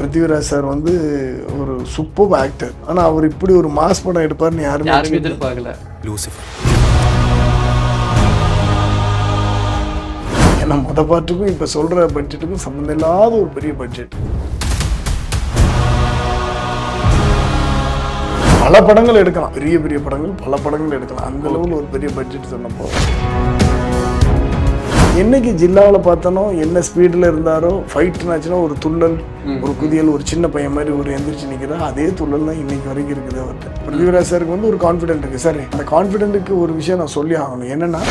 Prithviraj sir வந்து ஒரு super actor. ஆனால் அவர் இப்படி ஒரு மாஸ் படம் எடுப்பார்னு யாருமே எதிர்பார்க்கல. லூசிஃபர் ஏன்னா பாட்டுக்கும் இப்போ சொல்கிற பட்ஜெட்டுக்கும் சம்மந்தம் இல்லாத ஒரு பெரிய பட்ஜெட். பல படங்கள் எடுக்கலாம், பெரிய பெரிய படங்கள், பல படங்கள் எடுக்கலாம். அந்த அளவில் ஒரு பெரிய பட்ஜெட் சொன்னப்போ என்னைக்கு ஜில்லாவில் பார்த்தனோ என்ன ஸ்பீடில் இருந்தாரோ ஃபைட்னாச்சுன்னா ஒரு துள்ளல், ஒரு குதியல், ஒரு சின்ன பையன் மாதிரி ஒரு எந்திரிச்சு நிற்கிறா, அதே துள்ளல் தான் இன்னைக்கு வரைக்கும் இருக்குது அவர்கிட்ட. பிருத்திவிராஜ் சாருக்கு வந்து ஒரு கான்ஃபிடென்ட் இருக்குது. சார் அந்த கான்ஃபிடென்ட்டுக்கு ஒரு விஷயம் நான் சொல்லி ஆகணும். என்னன்னா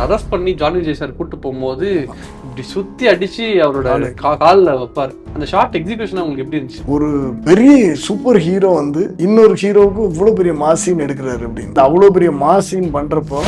அரெஸ்ட் பண்ணி ஜானி விஜய் சார் கூட்டு போகும்போது இப்படி சுத்தி அடிச்சு அவரோட காலில் வைப்பார். அந்த ஷார்ட் எக்ஸிகியூஷன் உங்களுக்கு எப்படி இருந்துச்சு? ஒரு பெரிய சூப்பர் ஹீரோ வந்து இன்னொரு ஹீரோவுக்கு இவ்வளோ பெரிய மாசீன் எடுக்கிறாரு அப்படின்னு அவ்வளோ பெரிய மாசீன் பண்றப்போ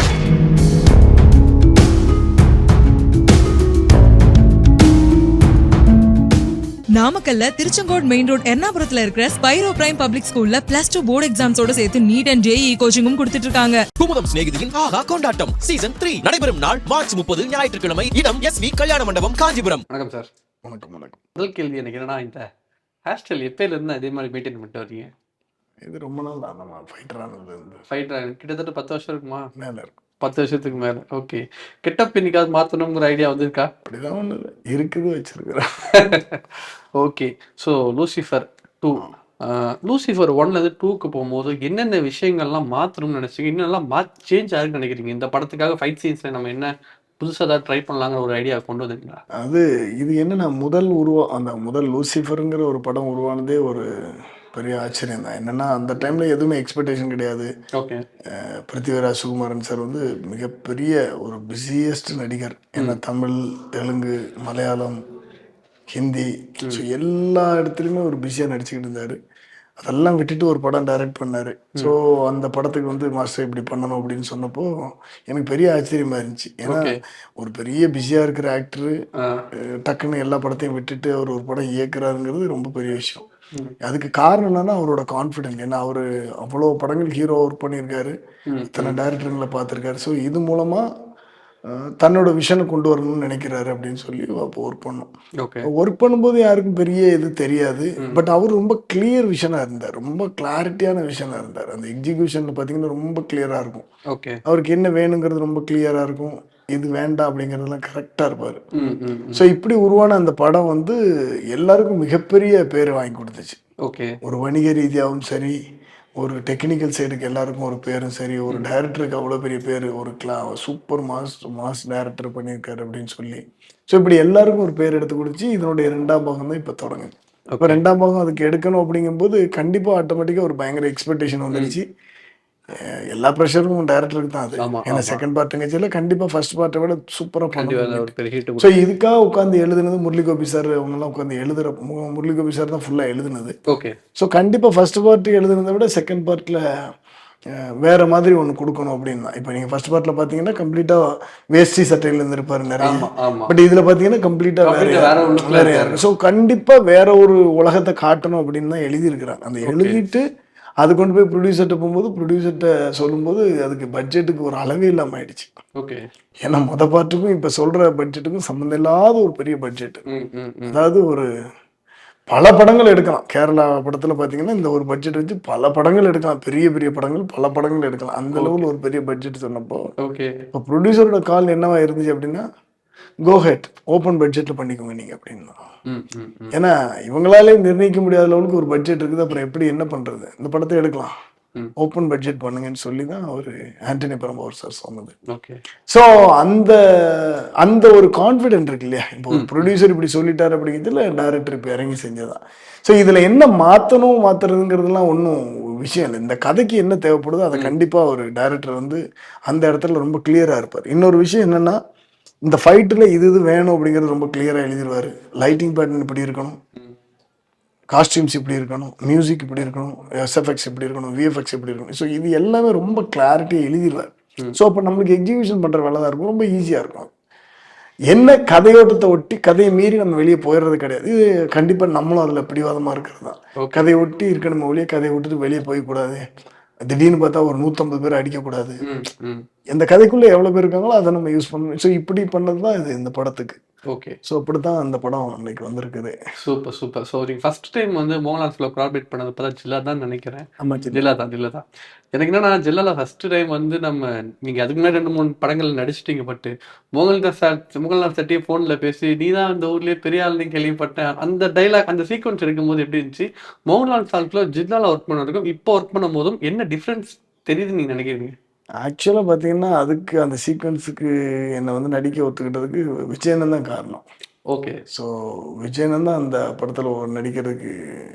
நாமக்கல்ல திருச்செங்கோடு மெயின் ரோட் எர்ணாபுரத்துல இருக்கிற ஸ்பைரோ பிரைம் பப்ளிக் ஸ்கூல்ல +2 போர்டு எக்ஸாம்ஸோட சேர்த்து நீட் அண்ட் ஜேஇ கோச்சிங்கும் கொடுத்துட்டு இருக்காங்க. குமுதம் சிநேகிதியின் ஆஹா கொண்டாட்டம் சீசன் 3 நடைபெறும் நாள் மார்ச் 30 ஞாயிற்றுக்கிழமை. இடம் SV கல்யாண மண்டபம், காஞ்சிபுரம். வணக்கம் சார். வணக்கம். வணக்கம். முதல் கேள்வி எனக்கு என்னன்னா, இந்த ஹேர் ஸ்டைல் எப்பயில இருந்து அதே மாதிரி மெயின்டைன் பண்ணிட்டு வரீங்க? இது ரொம்ப நாள் தான் நம்ம ஃபைட்டரானது. ஃபைட்டர் கிட்டத்தட்ட 10 வருஷம் இருக்குமா? மேலே இருக்கும். 10 வருஷத்துக்கு மேலே. ஓகே. கெட்டப் இன்னைக்காவது மாற்றணுங்கிற ஐடியா வந்திருக்கா? அப்படிதான் ஒன்று இருக்குது, வச்சிருக்கிறேன். ஓகே. ஸோ லூசிஃபர் 2, லூசிஃபர் 1லேருந்து 2க்கு போகும்போது என்னென்ன விஷயங்கள்லாம் மாற்றணும்னு நினச்சிங்க? என்னெல்லாம் சேஞ்ச் ஆகுன்னு நினைக்கிறீங்க? இந்த படத்துக்காக ஃபைட் சீன்ஸில் நம்ம என்ன புதுசாக ஏதாவது ட்ரை பண்ணலாங்கிற ஒரு ஐடியா கொண்டு வந்துருங்களா? இது என்னன்னா முதல் லூசிஃபருங்கிற ஒரு படம் உருவானதே ஒரு பெரிய ஆச்சரியம் தான். என்னன்னா அந்த டைம்ல எதுவுமே எக்ஸ்பெக்டேஷன் கிடையாது. ஓகே. பிருத்திவிராஜ் சுகுமாரன் சார் வந்து மிகப்பெரிய ஒரு பிஸியஸ்ட் நடிகர். ஏன்னா தமிழ், தெலுங்கு, மலையாளம், ஹிந்தி, ஸோ எல்லா இடத்துலையுமே ஒரு பிஸியாக நடிச்சுக்கிட்டு இருந்தார். அதெல்லாம் விட்டுட்டு ஒரு படம் டைரக்ட் பண்ணார். ஸோ அந்த படத்துக்கு வந்து மாஸ்டர் இப்படி பண்ணணும் அப்படின்னு சொன்னப்போ எனக்கு பெரிய ஆச்சரியமாக இருந்துச்சு. ஏன்னா ஒரு பெரிய பிஸியாக இருக்கிற ஆக்டரு டக்குன்னு எல்லா படத்தையும் விட்டுட்டு அவர் ஒரு படம் இயக்குறாருங்கிறது ரொம்ப பெரிய விஷயம். அதுக்கு காரணம் என்னன்னா அவரோட கான்ஃபிடென்ட். ஏன்னா அவர் அவ்வளோ படங்கள் ஹீரோ ஒர்க் பண்ணியிருக்காரு, இத்தனை டைரக்டருங்களை பார்த்துருக்காரு. ஸோ இது மூலமாக தன்னோட விஷனை கொண்டு வரணும்னு நினைக்கிறாரு அப்படின்னு சொல்லி அப்போ ஒர்க் பண்ணோம். ஒர்க் பண்ணும்போது யாருக்கும் பெரிய இது தெரியாது. பட் அவர் ரொம்ப கிளியர் விஷனாக இருந்தார், ரொம்ப கிளாரிட்டியான விஷனாக இருந்தார். அந்த எக்ஸிகியூஷனில் பார்த்தீங்கன்னா ரொம்ப கிளியராக இருக்கும். ஓகே. அவருக்கு என்ன வேணுங்கிறது ரொம்ப கிளியராக இருக்கும், இது வேண்டாம் அப்படிங்கிறதுலாம் கரெக்டாக இருப்பார். ஸோ இப்படி உருவான அந்த படம் வந்து எல்லாருக்கும் மிகப்பெரிய பேர் வாங்கி கொடுத்துச்சு. ஓகே. ஒரு வணிக ரீதியாகவும் சரி, ஒரு டெக்னிக்கல் சைடுக்கு எல்லாருக்கும் ஒரு பேரும் சரி, ஒரு டைரக்டருக்கு அவ்வளோ பெரிய பேர், ஒரு சூப்பர் மாஸ் டைரக்டர் பண்ணியிருக்காரு அப்படின்னு சொல்லி. ஸோ இப்படி எல்லாருக்கும் ஒரு பேர் எடுத்து கொடுத்து இதனுடைய 2ஆம் பாகம் தான் இப்போ தொடங்குது. இப்போ 2ஆம் பாகம் அதுக்கு எடுக்கணும் அப்படிங்கும்போது கண்டிப்பாக ஆட்டோமேட்டிக்காக ஒரு பயங்கர எக்ஸ்பெக்டேஷன் வந்துருச்சு. எல்லா ப்ரெஷரும் டைரக்டருக்கு தான் அது. ஏன்னா செகண்ட் பார்ட்டுங்கச்சில கண்டிப்பாக ஃபர்ஸ்ட் பார்ட்டை விட சூப்பராக பண்ணுவாங்க. ஸோ இதுக்காக உட்காந்து எழுதுனது முரளிகோபி சார். அவங்கெல்லாம் உட்காந்து முரளிகோபி சார் தான் ஃபுல்லாக எழுதுனது. ஓகே. ஸோ கண்டிப்பாக ஃபர்ஸ்ட் பார்ட் எழுதுனதை விட செகண்ட் பார்ட்டில் வேற மாதிரி ஒன்று கொடுக்கணும் அப்படின்னு தான். இப்போ நீங்கள் ஃபர்ஸ்ட் பார்ட்டில் பார்த்தீங்கன்னா கம்ப்ளீட்டாக வேஷ்டி சட்டையில் இருந்திருப்பாரு நிறைய. பட் இதில் பார்த்தீங்கன்னா கம்ப்ளீட்டாக வேற யாரு. ஸோ கண்டிப்பாக வேற ஒரு உலகத்தை காட்டணும் அப்படின்னு தான் எழுதியிருக்கிறாங்க. அந்த எழுதிட்டு அது கொண்டு போய் ப்ரொடியூசர்கிட்ட போகும்போது ப்ரொடியூசர்கிட்ட சொல்லும்போது அதுக்கு பட்ஜெட்டுக்கு ஒரு அளவே இல்லாமல் ஆயிடுச்சு. ஓகே. ஏன்னா பாட்டுக்கும் இப்போ சொல்கிற பட்ஜெட்டுக்கும் சம்மந்தம் இல்லாத ஒரு பெரிய பட்ஜெட். அதாவது ஒரு பல படங்கள் எடுக்கலாம். கேரளா படத்தில் பார்த்தீங்கன்னா இந்த ஒரு பட்ஜெட் வச்சு பல படங்கள் எடுக்கலாம், பெரிய பெரிய படங்கள், பல படங்கள் எடுக்கலாம். அந்த அளவில் ஒரு பெரிய பட்ஜெட் சொன்னப்போ இப்போ ப்ரொடியூசரோட கால் என்னவா இருந்துச்சு அப்படின்னா, கோஹெட் ஓப்பன் பட்ஜெட்டில் பண்ணிக்கோங்க நீங்கள் அப்படின்னா. ஏன்னா இவங்களாலே நிர்ணயிக்க முடியாத அளவுக்கு ஒரு பட்ஜெட் இருக்குது. அப்புறம் எப்படி என்ன பண்ணுறது, இந்த படத்தை எடுக்கலாம், ஓப்பன் பட்ஜெட் பண்ணுங்கன்னு சொல்லி தான் அவர் ஆண்டனி பெரம்பவர் சார் சொன்னது. ஸோ அந்த ஒரு கான்ஃபிடென்ட் இருக்கு இல்லையா. இப்போ ஒரு ப்ரொடியூசர் இப்படி சொல்லிட்டாரு அப்படிங்கிறதுல டைரக்டர் இப்போ இறங்கி செஞ்சதான். ஸோ இதில் என்ன மாற்றுறதுங்கிறதுலாம் ஒன்றும் விஷயம் இல்லை. இந்த கதைக்கு என்ன தேவைப்படுதோ அதை கண்டிப்பாக ஒரு டைரக்டர் வந்து அந்த இடத்துல ரொம்ப கிளியராக இருப்பார். இன்னொரு விஷயம் என்னென்னா, இந்த ஃபைட்டில் இது வேணும் அப்படிங்கிறது ரொம்ப கிளியராக எழுதிடுவார். லைட்டிங் பேட்டர்ன் இப்படி இருக்கணும், காஸ்டியூம்ஸ் இப்படி இருக்கணும், மியூசிக் இப்படி இருக்கணும், எஸ்எஃப்எக்ஸ் இப்படி இருக்கணும், விஎஃப்எக்ஸ் இப்படி இருக்கணும். ஸோ இது எல்லாமே ரொம்ப கிளாரிட்டியாக எழுதிடுவார். ஸோ அப்போ நம்மளுக்கு எக்ஸிகியூஷன் பண்ணுற வேலை தான் இருக்கும், ரொம்ப ஈஸியாக இருக்கும். என்ன கதையோட்டத்தை ஒட்டி கதையை மீறி நம்ம வெளியே போயிடுறது கிடையாது. இது கண்டிப்பாக நம்மளும் அதில் பிடிவாதமாக இருக்கிறது தான். கதையை ஒட்டி இருக்கணும் ஒழிய கதையை விட்டுட்டு வெளியே போய்க்கூடாது. திடீர்னு பார்த்தா ஒரு 150 பேர் அடிக்கக்கூடாது. எந்த கதைக்குள்ளே எவ்வளோ பேர் இருக்காங்களோ அதை நம்ம யூஸ் பண்ணணும். ஸோ இப்படி பண்ணது தான் இது இந்த படத்துக்கு. ஓகே. ஸோ அப்படித்தான் அந்த படம் இன்னைக்கு வந்திருக்குது. Super, super. ஸோ நீங்க ஃபர்ஸ்ட் டைம் வந்து மோகன்லால் ஃபிலிம் கொலாபரேட் பண்ணது இப்பதான் ஜில்லா தான் நெனைக்கிறேன். ஆமா ஜில்லா தான், ஜில்லா தான். எனக்கு என்னன்னா ஜில்லால ஃபர்ஸ்ட் டைம் வந்து நீங்க அதுக்கு முன்னாடி 2, 3 படங்கள்ல நடிச்சிட்டீங்க. பட் மோகன்லால் சார்ட்டயே ஃபோன்ல பேசி, "நீ தான் இந்த ஊர்லயே பெரிய ஆளுன்னு கேள்விப்பட்டேன்." அந்த டயலாக், அந்த சீக்வென்ஸ் எடுக்கும்போது எப்படி இருந்துச்சு? மோகன்லால் சார்க்குள்ள ஜில்லால ஒர்க் பண்ணதுக்கும், இப்போ ஒர்க் பண்ணும்போதும் என்ன டிஃபரன்ஸ் தெரியுதுன்னு நீங்க நினைக்கிறீங்க? ஆக்சுவலாக பார்த்தீங்கன்னா அதுக்கு அந்த சீக்வன்ஸுக்கு என்னை வந்து நடிக்க ஒத்துக்கிட்டதுக்கு விஜயனன் தான் காரணம். ஓகே. ஸோ விஜயனன் தான் அந்த படத்தில் நடிக்கிறதுக்கு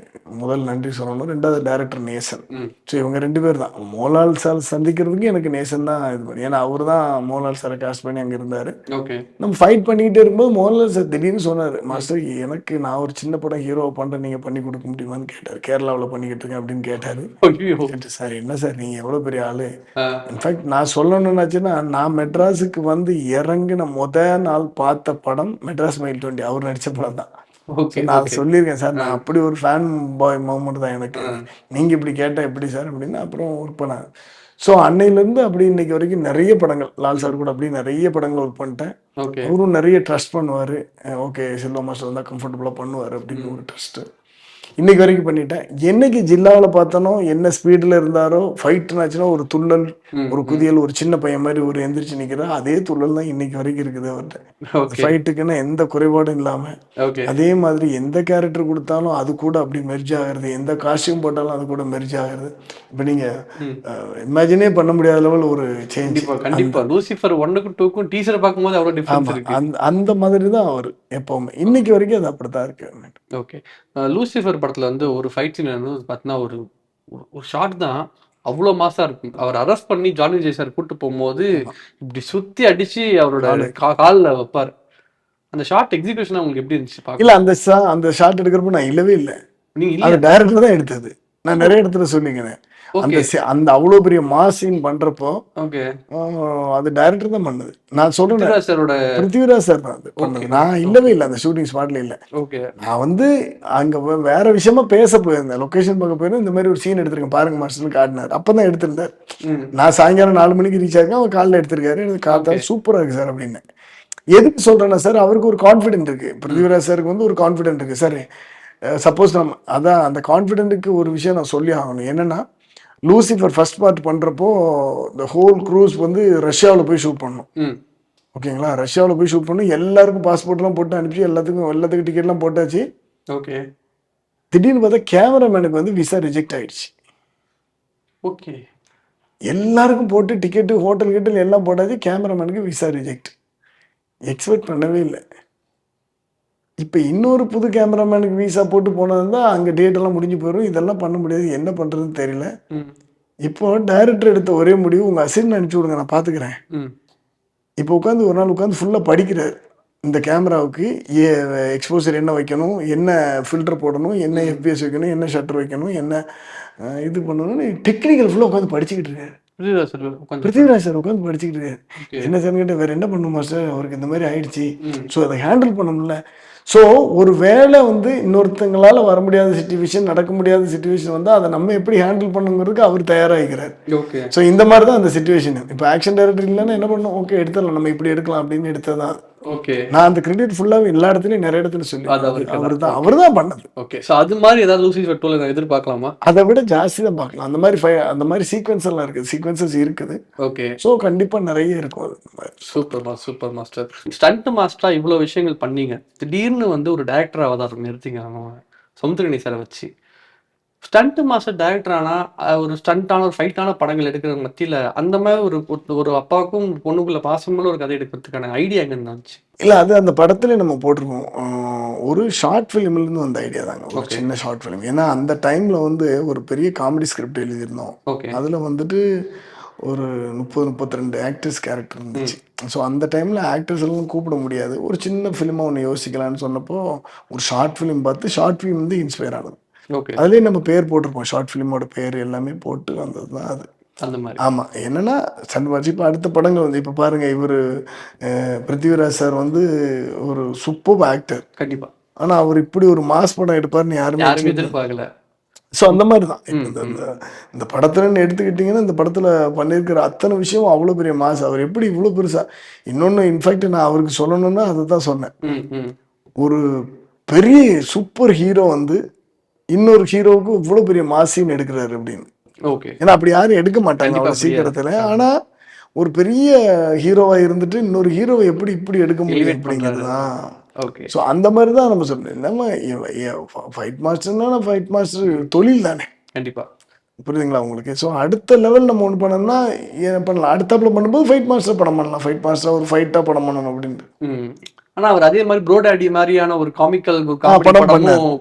முதல் நன்றி சொல்லணும். ரெண்டாவது டைரக்டர் நேசன். ம். ஸோ இவங்க 2 பேர் தான். மோகன்லால் சார் சந்திக்கிறதுக்கு எனக்கு நேசன் தான் இது பண்ணி, ஏன்னா அவர் தான் மோகன்லால் சாரை காஸ்ட் பண்ணி அங்கே இருந்தார். ஓகே. நம்ம ஃபைட் பண்ணிக்கிட்டே இருக்கும்போது மோகன்லால் சார் திடீர்னு சொன்னார், மாஸ்டர் எனக்கு நான் ஒரு சின்ன படம் ஹீரோவை பண்ணுறேன், நீங்கள் பண்ணி கொடுக்க முடியுமான்னு கேட்டார். கேரளாவில் பண்ணிக்கிட்டு இருக்கேன் அப்படின்னு கேட்டார். ஐயோ! கேட்டு சார் என்ன சார் நீங்கள் எவ்வளோ பெரிய ஆள், ஆ. இன்ஃபேக்ட் நான் சொல்லணும்னாச்சுன்னா நான் மெட்ராஸுக்கு வந்து இறங்கின நாள் பார்த்த படம் மெட்ராஸ் மெயில் 20 அவர் நடித்த படம் தான். ஓகே, நான் ஓகே. சொல்லியிருக்கேன் சார், நான் அப்படி ஒரு ஃபேன் பாய் மூமெண்ட் தான் எனக்கு. நீங்கள் இப்படி கேட்டால் எப்படி சார் அப்படின்னு அப்புறம் ஒர்க் பண்ணேன். ஸோ அன்னையிலேருந்து அப்படி இன்னைக்கு வரைக்கும் நிறைய படங்கள் லால் சார் கூட அப்படி நிறைய படங்கள் ஒர்க் பண்ணிட்டேன். ஓகே. அவரும் நிறைய ட்ரஸ்ட் பண்ணுவார். ஓகே செல்வா மாஸ்டர் வந்தால் கம்ஃபர்டபுளாக பண்ணுவார் அப்படின்னு ஒரு ட்ரஸ்ட்டு இன்னைக்கு வரைக்கும் பண்ணிட்டேன். என்னைக்கு ஜில்லாவில் பார்த்தனோ, என்ன ஸ்பீடில் இருந்தாரோ, ஃபைட்னாச்சுன்னா ஒரு துள்ளல், ஒரு குதியல், ஒரு சின்ன பையன் மாதிரி ஒரு எந்திரிச்சு நிற்கிறா, அதே துள்ளல் தான் இன்னைக்கு வரைக்கும் இருக்குது அவர்கிட்ட. ஓகே. ஃபைட்டுக்குன்னா எந்த குறைபாடும் இல்லாமல் ஓகே. அதே மாதிரி எந்த கேரக்டர் கொடுத்தாலும் அது கூட அப்படி மெர்ஜ் ஆகிறது, எந்த காஸ்டியூம் போட்டாலும் அது கூட மெர்ஜ் ஆகிறது. இப்போ நீங்கள் இமேஜினே பண்ண முடியாத லெவல் ஒரு சேஞ்ச். கண்டிப்பா, கண்டிப்பா. லூசிஃபர் 1க்கும் 2க்கும் டீசர் பார்க்கும்போது அவ்வளவு டிஃபரன்ஸ் இருக்கு. அந்த அந்த மாதிரி தான் அவர் எப்பவுமே இன்னைக்கு வரைக்கும் அது அப்படித்தான் இருக்கு. ஓகே. லூசிஃபர் படத்துல வந்து ஒரு ஃபைட் சீன் வந்து பார்த்தீங்கன்னா ஒரு ஒரு ஷாட் தான் அவ்வளோ மாசா இருக்கும். அவர் அரெஸ்ட் பண்ணி ஜானி விஜய் சார் கூட்டு போகும்போது இப்படி சுத்தி அடிச்சு அவரோட காலில் வைப்பார். அந்த ஷார்ட் எக்ஸிகியூஷன் உங்களுக்கு எப்படி இருந்துச்சு பார்க்க? இல்ல அந்த ஷாட் எடுக்கிறப்ப நான் இல்லவே இல்லை. நீங்க இல்ல. அது டைரக்டர் தான் எடுத்தது. நான் நிறைய இடத்துல சொல்லிக்கிறேன். அந்த அவ்வளோ பெரிய மாசின் பண்றப்போ ஓகே. அது டைரக்டர் தான் பண்ணது. நான் சொல்றேன் பிருத்திவிராஜ் சாரோட பிருத்திவிராஜ் சார் தான் அது பண்ணது. நான் இல்லவே இல்லை அந்த ஷூட்டிங் ஸ்பாட்ல இல்லை. ஓகே. நான் வந்து அங்க வேற விஷயமா பேச போயிருந்தேன், லொகேஷன் பார்க்க போயிருந்தேன். இந்த மாதிரி ஒரு சீன் எடுத்திருக்கேன் பாருங்க மாஸ்டர்னு காட்டினார். அப்பதான் எடுத்திருந்தார். நான் சாயங்காலம் 4 மணிக்கு ரீச் ஆயிருக்கேன், அவர் காலைல எடுத்திருக்காரு. எனக்கு காத்தா சூப்பரா இருக்கு சார் அப்படின்னு. எதுக்கு சொல்றேன்னா சார், அவருக்கு ஒரு கான்ஃபிடென்ட் இருக்கு. பிருத்திவிராஜ் சாருக்கு வந்து ஒரு கான்ஃபிடென்ட் இருக்கு சார். சப்போஸ் நம்ம அதான் அந்த கான்ஃபிடென்ட்டுக்கு ஒரு விஷயம் நான் சொல்லி ஆகணும். என்னன்னா லூசிஃபர் ஃபர்ஸ்ட் பார்ட் பண்றப்போ இந்த ஹோல் க்ரூஸ் வந்து ரஷ்யாவில் போய் ஷூட் பண்ணணும். ஓகேங்களா, ரஷ்யாவில் போய் ஷூட் பண்ணணும். எல்லாருக்கும் பாஸ்போர்ட்லாம் போட்டு அனுப்பிச்சு எல்லாத்துக்கும் டிக்கெட்லாம் போட்டாச்சு. ஓகே. திடீர்னு பார்த்தா கேமராமேனுக்கு வந்து விசா ரிஜெக்ட் ஆயிடுச்சு. ஓகே. எல்லாருக்கும் போட்டு டிக்கெட்டு ஹோட்டல் கிட்டல் எல்லாம் போட்டாச்சு, கேமராமேனுக்கு விசா ரிஜெக்ட். எக்ஸ்பெக்ட் பண்ணவே இல்லை. இப்போ இன்னொரு புது கேமராமேனுக்கு விசா போட்டு போனதுதான் அங்கே டேட் எல்லாம் முடிஞ்சு போயிடும். இதெல்லாம் பண்ண முடியாது, என்ன பண்ணுறதுன்னு தெரியல. இப்போ டைரக்டர் எடுத்த ஒரே முடிவு, உங்கள் அசிஸ்டன்ட் அனுப்பிச்சி விடுங்க, நான் பார்த்துக்கிறேன். இப்போ ஒரு நாள் உட்காந்து ஃபுல்லாக படிக்கிறார். இந்த கேமராவுக்கு எக்ஸ்போசர் என்ன வைக்கணும், என்ன ஃபில்டர் போடணும், என்ன எஃபிஎஸ் வைக்கணும், என்ன ஷட்டர் வைக்கணும், என்ன இது பண்ணணும்னு டெக்னிக்கல் ஃபுல்லாக உட்காந்து படிச்சுக்கிட்டு இருக்காரு. பிருத்திவிராஜ் சார் உட்காந்து படிச்சுக்கிட்டு இருக்காரு. என்ன சார் கேட்ட, வேற என்ன பண்ணணும் மாஸ்டர், அவருக்கு இந்த மாதிரி ஆயிடுச்சு, ஸோ அதை ஹேண்டில் பண்ண முடியல. ஸோ ஒரு வேலை வந்து இன்னொருத்தங்களால் வர முடியாத சுச்சுவேஷன், நடக்க முடியாத சுச்சுவேஷன் வந்து அதை நம்ம எப்படி ஹேண்டில் பண்ணுங்கிறதுக்கு அவர் தயாராகிக்கிறார். ஓகே. ஸோ இந்த மாதிரி தான் அந்த சுச்சுவேஷன். இப்போ ஆக்ஷன் டைரக்டர் இல்லைன்னா என்ன பண்ணணும், ஓகே எடுத்துடலாம், நம்ம இப்படி எடுக்கலாம் அப்படின்னு எடுத்ததான். ஓகே. நான் அந்த கிரெடிட் ஃபுல்லாவே எல்லா இடத்துலயும் நிறைய இடத்துல சொல்லி அவர் தான் பண்ணது. ஓகே. சோ அது மாதிரி ஏதாவது லூசிஃபர் 2ல நான் எதிர்பார்க்கலாமா? அதை விட ஜாஸ்தி தான் பார்க்கலாம். அந்த மாதிரி சீக்வென்ஸ் எல்லாம் இருக்குது, சீக்வென்சஸ் இருக்குது. ஓகே. ஸோ கண்டிப்பா நிறைய இருக்கும் அது. Super master. ஸ்டண்ட் மாஸ்டரா இவ்வளவு விஷயங்கள் பண்ணீங்க, திடீர்னு வந்து ஒரு டைரக்டர் அவதாரம் நிறுத்திங்க நம்ம சமுத்திரகனி சாரை வச்சு. ஸ்டண்ட் மாஸ்டர் டைரக்டர் ஆனா ஒரு ஸ்டண்டான ஒரு ஃபைட்டான படங்கள் எடுக்கிற மத்தியில அந்த மாதிரி ஒரு அப்பாவுக்கும் பொண்ணுக்குள்ள பாசமுள்ள ஒரு கதை எடுக்கிறதுக்கான ஐடியா எங்க இருந்துச்சு? இல்ல அது அந்த படத்துல நம்ம போட்டிருக்கோம். ஒரு ஷார்ட் ஃபிலிம்ல இருந்து வந்த ஐடியா தாங்க, ஒரு சின்ன ஷார்ட் ஃபிலிம். ஏன்னா அந்த டைம்ல வந்து ஒரு பெரிய காமெடி ஸ்கிரிப்ட் எழுதியிருந்தோம். அதுல வந்துட்டு ஒரு 30-32 ஆக்டர்ஸ் கேரக்டர் இருந்துச்சு. ஸோ அந்த டைமில் ஆக்டர்ஸ் எல்லாம் கூப்பிட முடியாது, ஒரு சின்ன ஃபிலிமாக ஒன்று யோசிக்கலான்னு சொன்னப்போ ஒரு ஷார்ட் ஃபிலிம் பார்த்து ஷார்ட் ஃபிலிம் வந்து இன்ஸ்பயர் ஆனது. அதுலேயே நம்ம பேர் போட்டிருப்போம், ஷார்ட் ஃபிலிமோட பேர் எல்லாமே போட்டு வந்தது தான் அது. அந்த மாதிரி ஆமாம். என்னன்னா சன்வாஜ் இப்போ அடுத்த படங்கள் வந்து இப்போ பாருங்க, இவர் பிருத்திவிராஜ் சார் வந்து ஒரு சூப்பர் ஆக்டர் கண்டிப்பாக. ஆனால் அவர் இப்படி ஒரு மாஸ் படம் எடுப்பார்னு யாருமே எதிர்பார்க்கல. ஸோ அந்த மாதிரி தான் இந்த படத்துலன்னு எடுத்துக்கிட்டிங்கன்னா இந்த படத்தில் பண்ணியிருக்கிற அத்தனை விஷயம் அவ்வளோ பெரிய மாசு. அவர் எப்படி இவ்வளோ பெருசாக இன்னொன்று இன்ஃபேக்ட் நான் அவருக்கு சொல்லணும்னா அதை தான் சொன்னேன். ஒரு பெரிய சூப்பர் ஹீரோ வந்து இன்னொரு ஹீரோவுக்கு இவ்வளோ பெரிய மாசின்னு எடுக்கிறாரு அப்படின்னு. ஓகே. ஏன்னா அப்படி யாரும் எடுக்க மாட்டாங்க அவ்வளோ சீக்கிரத்தில். ஆனால் ஒரு பெரிய ஹீரோவாக இருந்துட்டு இன்னொரு ஹீரோவை எப்படி இப்படி எடுக்க முடியும் அப்படிங்கிறது தான். ஓகே. ஸோ அந்த மாதிரி தான் நம்ம சொல்றோம். நம்ம ஃபைட் மாஸ்டர்னா ஃபைட் மாஸ்டர் தொழில் தானே. கண்டிப்பா. புரியுதுங்களா உங்களுக்கு? ஸோ அடுத்த லெவல் நம்ம ஒன்று பண்ணோம்னா என்ன பண்ணலாம், அடுத்தாப்புல பண்ணும்போது ஃபைட் மாஸ்டர் படம் பண்ணலாம். ஃபைட் மாஸ்டர் ஒரு ஃபைட்டாக படம் பண்ணணும் அப்படின்ட்டு. ஆனா அவர் அதே மாதிரி ப்ரோடாடி மாதிரியான ஒரு காமிக்கல் படம்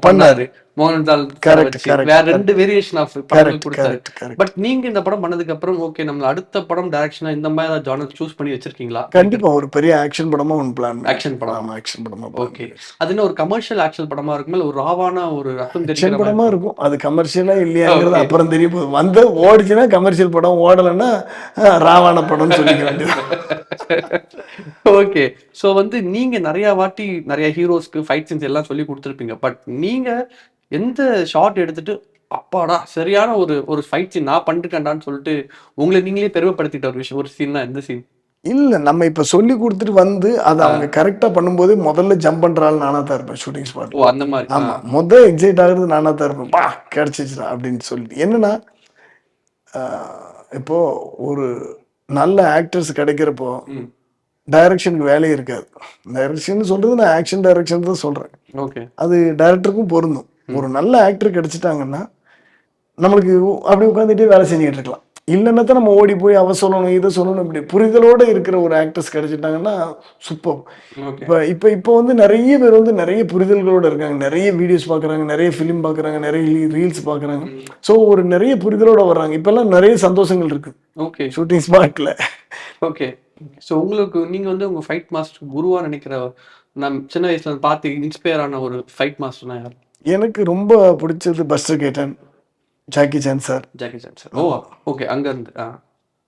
பண்ணாரு. மோகன்லால் Correct. வேற 2 வேரியேஷன் ஆஃப் படங்கள் கொடுத்தாரு. Correct. பட் நீங்க இந்த படம் பண்ணதுக்கு அப்புறம் ஓகே நம்ம அடுத்த படம் டைரக்ஷனா இந்த மாதிரி ஏதாவது ஜானர் சூஸ் பண்ணி வச்சிருக்கீங்களா? கண்டிப்பா ஒரு பெரிய ஆக்ஷன் படமா ஒன்று பிளான். ஆக்ஷன் படம். ஆமா ஆக்ஷன் படமா. ஓகே. அது என்ன ஒரு கமர்ஷியல் ஆக்ஷன் படமா இருக்குமா இல்ல ஒரு ராவான ஒரு ரத்தம் ஆக்ஷன் தெரிக்கிற படமா இருக்கும். அது கமர்ஷியலா இல்லையாங்கிறது அப்புறம் தெரிய போகுது. வந்து ஓடிச்சுன்னா கமர்ஷியல் படம், ஓடலைன்னா ராவான படம்னு சொல்லிக்க வேண்டியது. ஓகே. சோ வந்து நீங்க நிறைய வாட்டி நிறைய ஹீரோஸ்க்கு ஃபைட் சீன்ஸ் எல்லாம் சொல்லி கொடுத்துருப்பீங்க. பட் நீங்க எந்த ஷாட் எடுத்துட்டு அப்பாடா சரியான ஒரு ஃபைட் சீன் நான் பண்ணிருக்கேன்டான்னு சொல்லிட்டு உங்களை நீங்களே பெருமைப்படுத்திட்ட ஒரு விஷயம், ஒரு சீன்னா எந்த சீன்? இல்ல நம்ம இப்ப சொல்லி கொடுத்துட்டு வந்து அதை அவங்க கரெக்டா பண்ணும்போது முதல்ல ஜம்ப் பண்ற ஆள் நானா தான் இருப்பேன் ஷூட்டிங் ஸ்பாட். ஓ அந்த மாதிரி. ஆமா முதல் எக்ஸைட் ஆகுறது நானா தான் இருப்பேன். பா கிடைச்சிச்சுடா அப்படின்னு சொல்லிட்டு. என்னன்னா இப்போ ஒரு நல்ல ஆக்டர்ஸ் கிடைக்கிறப்போ டைரக்ஷனுக்கு வேலையே இருக்காது. டைரக்ஷன் சொல்றது நான் ஆக்ஷன் டைரக்ஷன் தான் சொல்றேன். ஓகே. அது டைரக்டருக்கும் பொருந்தும். ஒரு நல்ல ஆக்டர் கிடைச்சிட்டாங்கன்னா நம்மளுக்கு அப்படி உட்காந்துட்டே வேலை செஞ்சுக்கிட்டு இருக்கலாம். இல்லைன்னா தான் நம்ம ஓடி போய் அவ சொல்லணும் இதை சொல்லணும். இப்படி புரிதலோடு இருக்கிற ஒரு ஆக்டர்ஸ் கிடைச்சிட்டாங்கன்னா சூப்பர். இப்போ வந்து நிறைய பேர் வந்து நிறைய புரிதல்களோடு இருக்காங்க. நிறைய வீடியோஸ் பார்க்குறாங்க, நிறைய ஃபிலிம் பார்க்குறாங்க, நிறைய ரீல்ஸ் பார்க்குறாங்க. ஸோ ஒரு நிறைய புரிதலோடு வர்றாங்க. இப்போல்லாம் நிறைய சந்தோஷங்கள் இருக்கு ஓகே ஷூட்டிங் ஸ்பாட்டில். ஓகே. ஸோ உங்களுக்கு நீங்கள் வந்து உங்கள் ஃபைட் மாஸ்டர் குருவாக நினைக்கிற நான் சின்ன வயசுல பார்த்து இன்ஸ்பயர் ஆன ஒரு ஃபைட் மாஸ்டர்னா யார்? எனக்கு ரொம்ப பிடிச்சது பஸ்டர் கேட்டன், Jackie Chan sir. Jackie Chan sir. Oh okay. அங்கேருந்து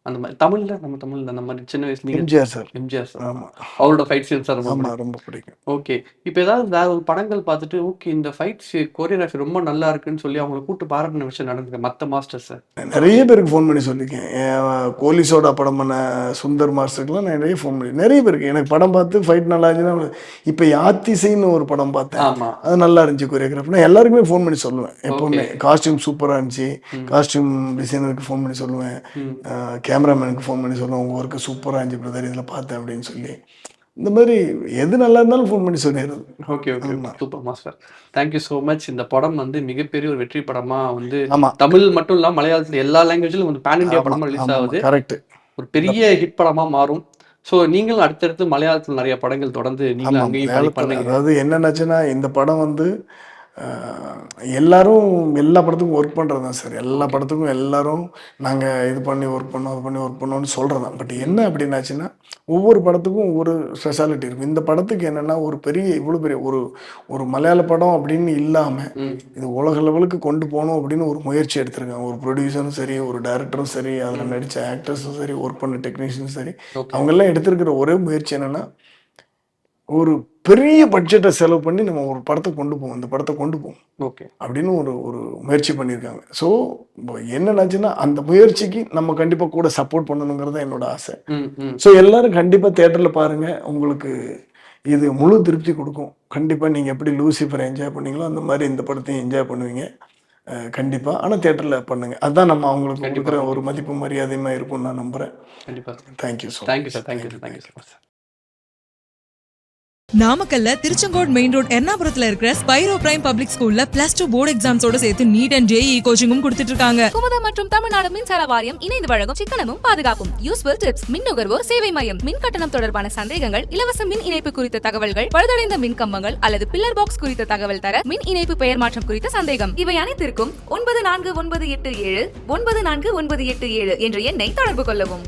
அந்த மாதிரி தமிழ்ல நம்ம தமிழ்ல அந்த மாதிரி சின்ன வயசுல எம்ஜிஆர் சார். எம்ஜிஆர் சார். ஆமா அவரோட ஃபைட் சீன்ஸ் சார் ரொம்ப பிடிக்கும். ஓகே. இப்போ ஏதாவது வேற ஒரு படங்கள் பார்த்துட்டு ஓகே இந்த ஃபைட் கோரியோகிராஃபி ரொம்ப நல்லா இருக்குன்னு சொல்லி அவங்களை கூட்டு பாராட்டின விஷயம் நடந்துருக்கு மற்ற மாஸ்டர் சார்? நிறைய பேருக்கு ஃபோன் பண்ணி சொல்லியிருக்கேன். கோலிசோட படம் பண்ண சுந்தர் மாஸ்டருக்குலாம் நிறைய ஃபோன் பண்ணி நிறைய பேருக்கு எனக்கு படம் பார்த்து ஃபைட் நல்லா இருந்துச்சுன்னா. இப்போ யாத்திசைன்னு ஒரு படம் பார்த்தேன். ஆமா அது நல்லா இருந்துச்சு கோரியோகிராஃபி. நான் எல்லாருக்குமே ஃபோன் பண்ணி சொல்லுவேன் எப்பவுமே. காஸ்டியூம் சூப்பராக இருந்துச்சு. காஸ்டியூம் டிசைனருக்கு ஃபோன் பண்ணி சொல்லுவேன், கேமராமேனுக்கு ஃபோன் பண்ணி சொல்லுவேன் உங்கள் ஒர்க்கு சூப்பராக இருந்துச்சு பிரதர் இதில் பார்த்தேன் அப்படின்னு சொல்லி. இந்த மாதிரி எது நல்லா இருந்தாலும் ஃபோன் பண்ணி சொல்லிடுறது. Okay okay super master. Thank you so much. இந்த படம் வந்து மிகப்பெரிய ஒரு வெற்றி படமா வந்து ஆமா தமிழ் மட்டும் இல்லாம மலையாளத்துல எல்லா லாங்குவேஜ்லயும் வந்து பேன் இந்தியா படமா ரிலீஸ் ஆகுது. கரெக்ட். ஒரு பெரிய ஹிட் படமா மாறும். ஸோ நீங்களும் அடுத்தடுத்து மலையாளத்தில் நிறைய படங்கள் தொடர்ந்து நீங்களும் அங்கேயும் பண்ணுங்க. அதாவது என்னன்னாச்சுன்னா இந்த படம் வந்து எல்லாரும் எல்லா படத்துக்கும் ஒர்க் பண்ணுறது தான் சார். எல்லா படத்துக்கும் எல்லாரும் நாங்கள் இது பண்ணி ஒர்க் பண்ணோம் அது பண்ணி ஒர்க் பண்ணோம்னு சொல்கிறது தான். பட் என்ன அப்படின்னாச்சுன்னா ஒவ்வொரு படத்துக்கும் ஒவ்வொரு ஸ்பெஷாலிட்டி இருக்கும். இந்த படத்துக்கு என்னென்னா ஒரு பெரிய இவ்வளோ பெரிய ஒரு மலையாள படம் அப்படின்னு இல்லாமல் இது உலக லெவலுக்கு கொண்டு போகணும் அப்படின்னு ஒரு முயற்சி எடுத்திருக்காங்க. ஒரு ப்ரொடியூசரும் சரி, ஒரு டைரக்டரும் சரி, அதில் நடித்த ஆக்டர்ஸும் சரி, ஒர்க் பண்ண டெக்னீஷியனும் சரி, அவங்கெல்லாம் எடுத்திருக்கிற ஒரே முயற்சி என்னென்னா ஒரு பெரிய பட்ஜெட்டை செலவு பண்ணி நம்ம ஒரு படத்தை கொண்டு போவோம், இந்த படத்தை கொண்டு போவோம் ஓகே அப்படின்னு ஒரு முயற்சி பண்ணியிருக்காங்க. ஸோ என்னன்னாச்சுன்னா அந்த முயற்சிக்கு நம்ம கண்டிப்பாக கூட சப்போர்ட் பண்ணணுங்கிறது என்னோட ஆசை. ஸோ எல்லாரும் கண்டிப்பாக தேட்டரில் பாருங்கள், உங்களுக்கு இது முழு திருப்தி கொடுக்கும். கண்டிப்பாக நீங்கள் எப்படி லூசிஃபரை என்ஜாய் பண்ணீங்களோ அந்த மாதிரி இந்த படத்தையும் என்ஜாய் பண்ணுவீங்க கண்டிப்பாக. ஆனால் தேட்டரில் பண்ணுங்கள், அதுதான் நம்ம அவங்களுக்கு கொடுக்குற ஒரு மதிப்பு மரியாதையுமா இருக்கும்னு நான் நம்புகிறேன். கண்டிப்பாக. Thank you so thank you sir. Thank you so much. நாமக்கல்ல திருச்செங்கோடு மெயின் ரோட் எர்ணாபுரத்துல இருக்கிற ஸ்பைரோ பிரைம் பப்ளிக் ஸ்கூல்ல +2 போர்டு எக்ஸாம்ஸோட சேர்த்து நீட் அண்ட் JEE கோச்சிங்கும் கொடுத்துட்டு இருக்காங்க. குமுதா மற்றும் தமிழ்நாடு மின்சார வாரியம் இணைந்து வழங்கும் சிக்கனமும் பாதுகாப்பும் யூஸ்ஃபுல் டிப்ஸ், மின் நுகர்வோர் சேவை மையம், மின் கட்டணம் தொடர்பான சந்தேகங்கள், இலவச மின் இணைப்பு குறித்த தகவல்கள், பழுதடைந்த மின் கம்பங்கள் அல்லது பில்லர் பாக்ஸ் குறித்த தகவல் தர, மின் இணைப்பு பெயர் மாற்றம் குறித்த சந்தேகம், இவை அனைத்திற்கும் 9497 9497 என்ற எண்ணை தொடர்பு கொள்ளவும்.